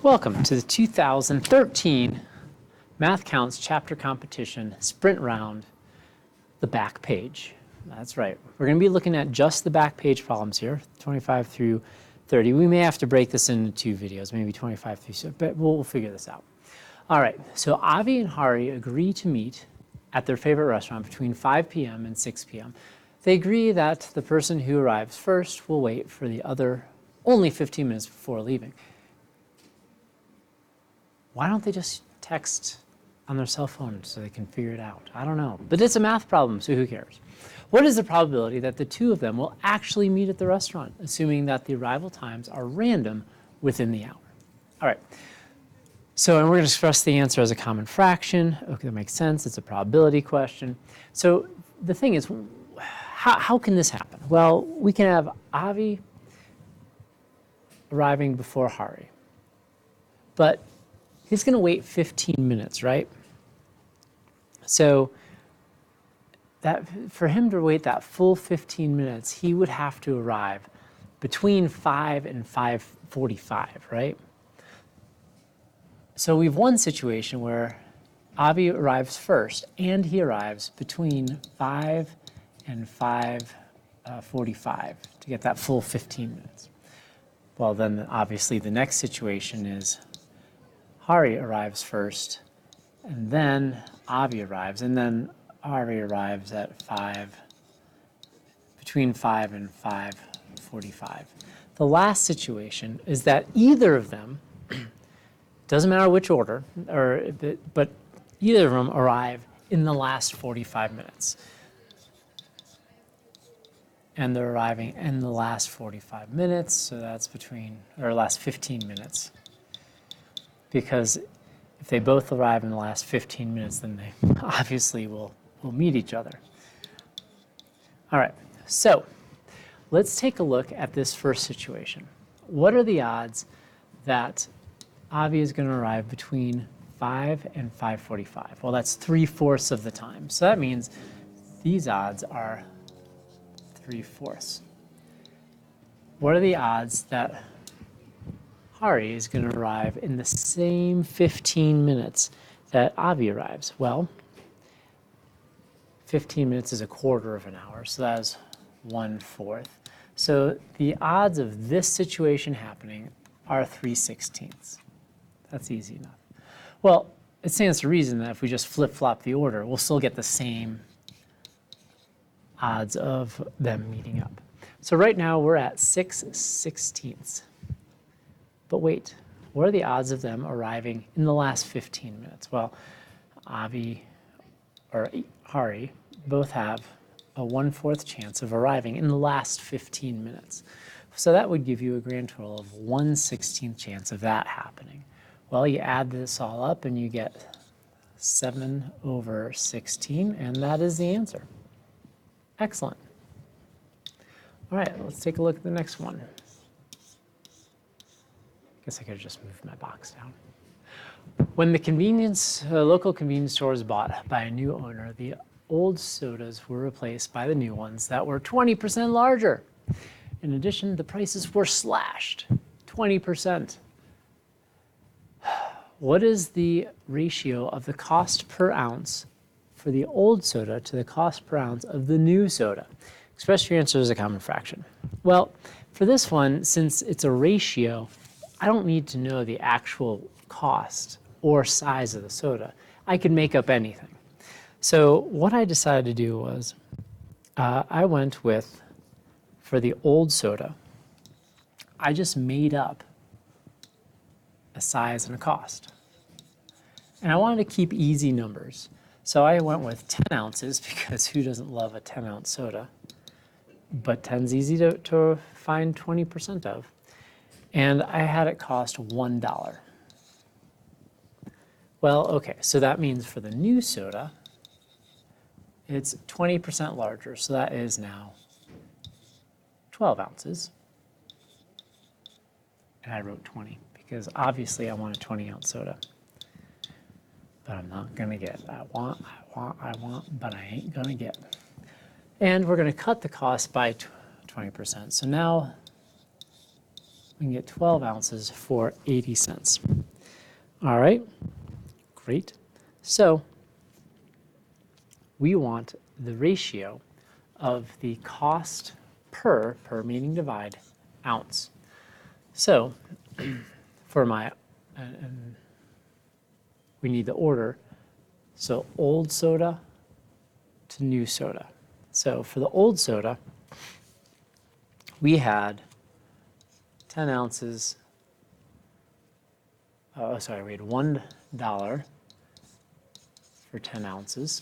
Welcome to the 2013 Math Counts Chapter Competition Sprint Round, the back page. That's right. We're going to be looking at just the back page problems here, 25 through 30. We may have to break this into two videos, maybe 25 through 6, but we'll figure this out. All right, so Avi and Hari agree to meet at their favorite restaurant between 5 p.m. and 6 p.m. They agree that the person who arrives first will wait for the other only 15 minutes before leaving. Why don't they just text on their cell phone so they can figure it out? I don't know. But it's a math problem, so who cares? What is the probability that the two of them will actually meet at the restaurant, assuming that the arrival times are random within the hour? All right. So, and we're going to express the answer as a common fraction. Okay, that makes sense. It's a probability question. So the thing is, how can this happen? Well, we can have Avi arriving before Hari, but he's going to wait 15 minutes, right? So that for him to wait that full 15 minutes, he would have to arrive between 5 and 5:45, right? So we have one situation where Avi arrives first, and he arrives between 5 and 5:45 to get that full 15 minutes. Well, then obviously the next situation is Hari arrives first, and then Avi arrives, and then Hari arrives at between 5 and 5:45. The last situation is that either of them, doesn't matter which order, but either of them arrive in the last 45 minutes. And they're arriving in the last 45 minutes, so that's last 15 minutes. Because if they both arrive in the last 15 minutes, then they obviously will meet each other. All right, so let's take a look at this first situation. What are the odds that Avi is going to arrive between 5 and 5:45? Well, that's 3/4 of the time. So that means these odds are 3/4. What are the odds that Hari is going to arrive in the same 15 minutes that Avi arrives? Well, 15 minutes is a quarter of an hour, so that's 1/4. So the odds of this situation happening are 3/16. That's easy enough. Well, it stands to reason that if we just flip-flop the order, we'll still get the same odds of them meeting up. So right now we're at 6/16. But wait, what are the odds of them arriving in the last 15 minutes? Well, Avi or Hari both have a 1/4 chance of arriving in the last 15 minutes. So that would give you a grand total of 1/16 chance of that happening. Well, you add this all up and you get 7/16, and that is the answer. Excellent. All right, let's take a look at the next one. Guess I could have just moved my box down. When the local convenience store was bought by a new owner, the old sodas were replaced by the new ones that were 20% larger. In addition, the prices were slashed 20%. What is the ratio of the cost per ounce for the old soda to the cost per ounce of the new soda? Express your answer as a common fraction. Well, for this one, since it's a ratio, I don't need to know the actual cost or size of the soda. I can make up anything. So what I decided to do was I went with, for the old soda, I just made up a size and a cost. And I wanted to keep easy numbers. So I went with 10 ounces because who doesn't love a 10-ounce soda? But 10's easy to find 20% of. And I had it cost $1. Well, okay, so that means for the new soda, it's 20% larger, so that is now 12 ounces. And I wrote 20 because obviously I want a 20-ounce soda. But I'm not gonna get it. I want, but I ain't gonna get it. And we're gonna cut the cost by 20%. So now we can get 12 ounces for 80 cents. All right, great. So we want the ratio of the cost per meaning divide, ounce. So for my, we need the order. So old soda to new soda. So for the old soda, we had 10 ounces, we had $1 for 10 ounces.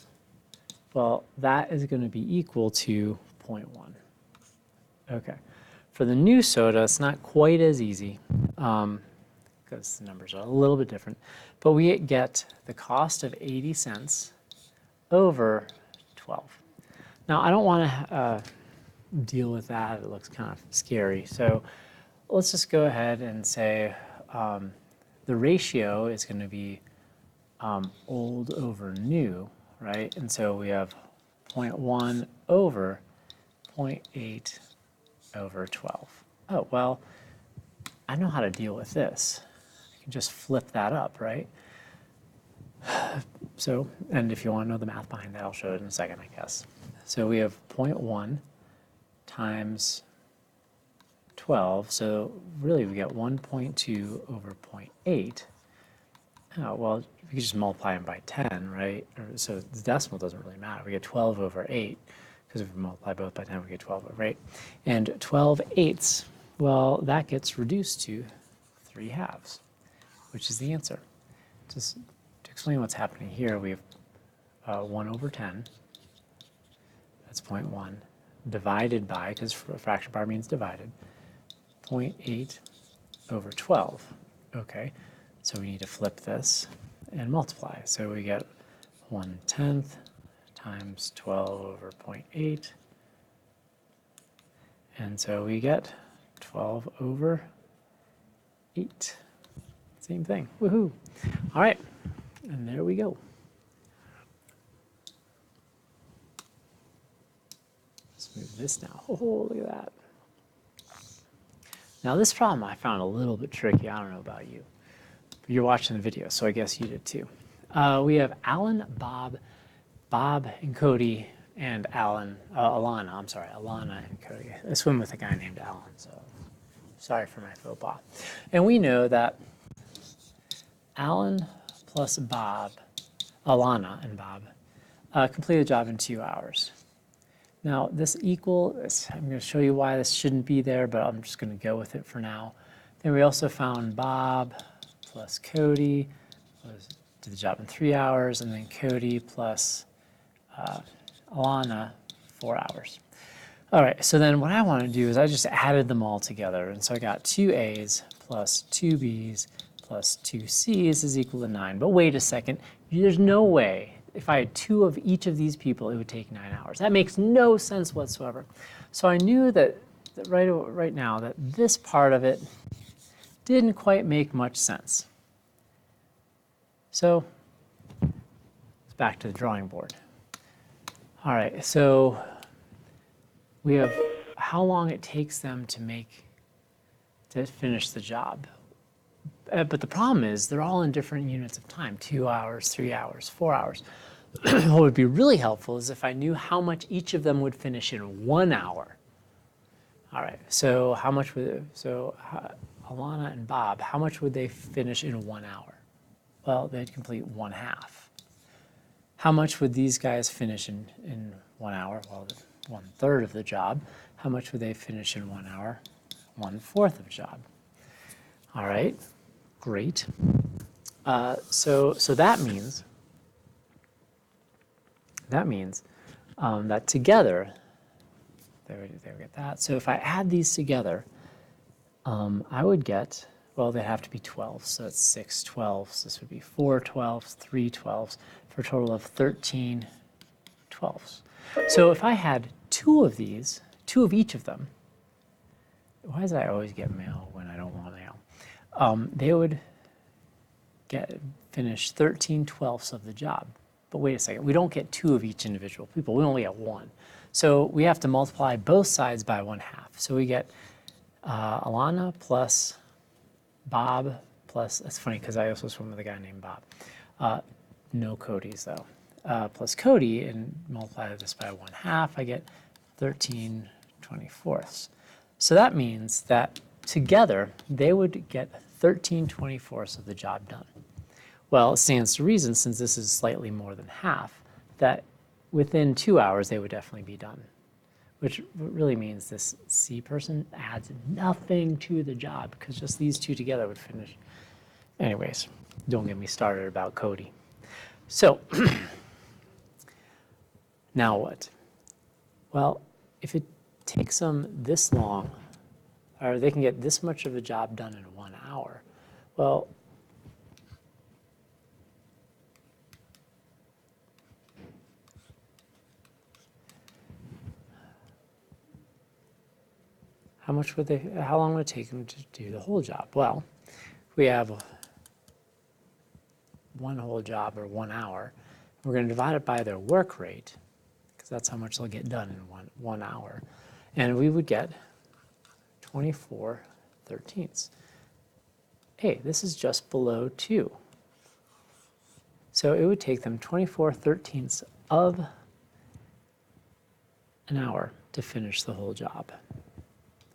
Well, that is going to be equal to 0.1. Okay. For the new soda, it's not quite as easy because the numbers are a little bit different. But we get the cost of 80 cents over 12. Now, I don't want to deal with that. It looks kind of scary. So let's just go ahead and say the ratio is going to be old over new, right? And so we have 0.1 over 0.8 over 12. Oh, well, I know how to deal with this. I can just flip that up, right? So, and if you want to know the math behind that, I'll show it in a second, I guess. So we have 0.1 times 12. So really we get 1.2 over 0.8. Oh, well, we could just multiply them by 10, right? So the decimal doesn't really matter. We get 12 over 8. Because if we multiply both by 10, we get 12 over 8. And 12 eighths, well, that gets reduced to 3 halves, which is the answer. Just to explain what's happening here, we have 1 over 10, that's 0.1, divided by, because fraction bar means divided, 0.8 over 12. Okay, so we need to flip this and multiply. So we get 1/10 times 12 over 0.8. And so we get 12 over 8. Same thing. Woohoo. All right. And there we go. Let's move this now. Oh, look at that. Now this problem I found a little bit tricky. I don't know about you. But you're watching the video, so I guess you did too. We have Alan, Bob and Cody and Alana and Cody. I swim with a guy named Alan, so sorry for my faux pas. And we know that Alan plus Bob, Alana and Bob, complete the job in 2 hours. Now this equals, I'm going to show you why this shouldn't be there, but I'm just going to go with it for now. Then we also found Bob plus Cody did the job in 3 hours, and then Cody plus Alana, 4 hours. All right, so then what I want to do is I just added them all together. And so I got 2 A's plus 2 B's plus 2 C's is equal to 9. But wait a second, there's no way if I had 2 of each of these people, it would take 9 hours. That makes no sense whatsoever. So I knew that right now that this part of it didn't quite make much sense. So it's back to the drawing board. All right, so we have how long it takes them to finish the job. But the problem is they're all in different units of time, 2 hours, 3 hours, 4 hours. What would be really helpful is if I knew how much each of them would finish in 1 hour. All right, so how much would, Alana and Bob, how much would they finish in 1 hour? Well, they'd complete 1/2. How much would these guys finish in 1 hour? Well, 1/3 of the job. How much would they finish in 1 hour? 1/4 of the job. All right, great. So that means that together, there we get that. So if I add these together, I would get, well, they have to be 12, so it's 6 12s. This would be 4 12s, 3 12s, for a total of 13 12s. So if I had 2 of these, 2 of each of them, why does I always get mail when I don't want mail? They would finish 13 12ths of the job. But wait a second, we don't get 2 of each individual people, we only get 1. So we have to multiply both sides by 1/2. So we get Alana plus Bob plus, that's funny because I also swim with a guy named Bob. No Cody's though. Plus Cody, and multiply this by 1/2, I get 13/24. So that means that together they would get 13/24 of the job done. Well, it stands to reason, since this is slightly more than half, that within 2 hours they would definitely be done, which really means this C person adds nothing to the job because just these two together would finish. Anyways, don't get me started about Cody. So now what? Well, if it takes them this long, or they can get this much of a job done in 1 hour, well, how long would it take them to do the whole job? Well, we have one whole job, or 1 hour. We're going to divide it by their work rate, because that's how much they'll get done in one hour. And we would get 24/13. Hey, this is just below 2. So it would take them 24/13 of an hour to finish the whole job.